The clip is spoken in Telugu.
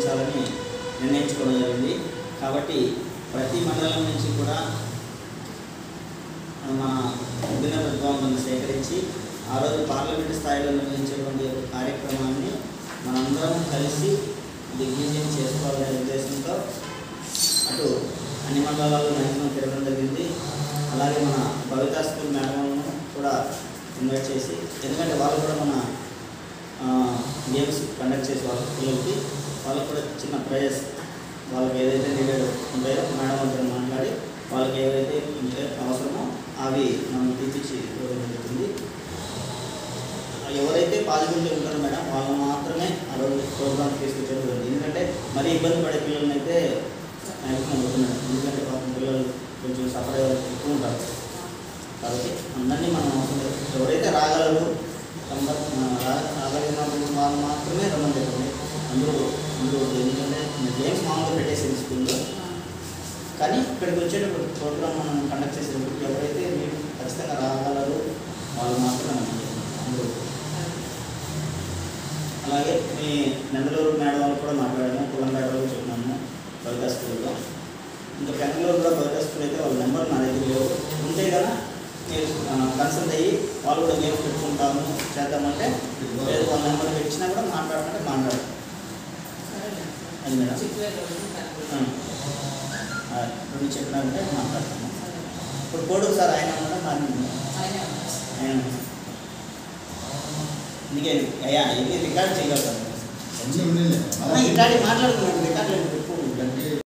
నిర్వహించాలని నిర్ణయించుకోవడం జరిగింది. కాబట్టి ప్రతి మండలం నుంచి కూడా మన విభిన్న ప్రతిభావంతులను సేకరించి ఆ రోజు పార్లమెంటు స్థాయిలో నిర్వహించేటువంటి కార్యక్రమాన్ని మనందరం కలిసి దిగ్విజయం చేసుకోవాలనే ఉద్దేశంతో అటు అన్ని మండలాల్లో మ్యాక్సిమం తిరగడం జరిగింది. అలాగే మన భవితా స్కూల్ మేడమ్ను కూడా ఇన్వైట్ చేసి, ఎందుకంటే వాళ్ళు కూడా మన గేమ్స్ కండక్ట్ చేసే వాళ్ళ పిల్లలకి వాళ్ళకు కూడా చిన్న ప్రైజెస్ వాళ్ళకి ఏదైతే నీడెడ్ ఉంటాయో మేడం అంతా మాట్లాడి వాళ్ళకి ఏవైతే అవసరమో అవి మనం తీపిచ్చి ఇవ్వడం జరుగుతుంది. ఎవరైతే పాజిటివ్గా ఉంటారో మేడం వాళ్ళు మాత్రమే ఆ రోజు ప్రోగ్రామ్ తీసుకొచ్చేది జరుగుతుంది. ఎందుకంటే మరీ ఇబ్బంది పడే పిల్లల్ని అయితే మ్యాక్సిమం అవుతున్నాడు. ఎందుకంటే పాపం పిల్లలు కొంచెం సఫర్ అయ్యే ఎక్కువ ఉంటారు. కాబట్టి అందరినీ మనం అవసరం లేదు, ఎవరైతే రాగలరు రాగలిగినప్పుడు వాళ్ళు మాత్రమే రమ్మని చెప్పండి. అందరూ ఎందుకంటే గేమ్స్ మామూలుగా పెట్టేసింది స్కూల్లో, కానీ ఇక్కడికి వచ్చేటప్పుడు ప్రోగ్రామ్ మనం కండక్ట్ చేసేటప్పుడు ఎవరైతే మీరు ఖచ్చితంగా రాగలరు వాళ్ళు మాత్రమే రమ్మని చెప్పండి అందరూ. అలాగే మీ నందలూరు మేడం వాళ్ళు కూడా మాట్లాడాము, పుల్లంపేటలో చెప్పినాము భవితా స్కూల్లో. ఇంకా పెనంగళూరు కూడా భవితా స్కూల్ అయితే వాళ్ళ నెంబర్ నా దగ్గర లేవు, ఉంటే కదా మీరు కన్సల్ట్ అయ్యి వాళ్ళు కూడా గేమ్స్ పెట్టుకుంటాము చేద్దామంటే లేదు, వాళ్ళ నెంబర్ ఇచ్చినా కూడా మాట్లాడమంటే మాట్లాడు అది మేడం. రెండు చెప్పినారంటే మాట్లాడతాము. ఇప్పుడు కోడు సార్ ఆయన ఉన్నాడా? ఆయన నీకే అయ్యా ఇది రికార్డ్ చేయగలుగుతాను, రికార్డ్ మాట్లాడుతున్నాను, రికార్డు పెట్టుకోండి.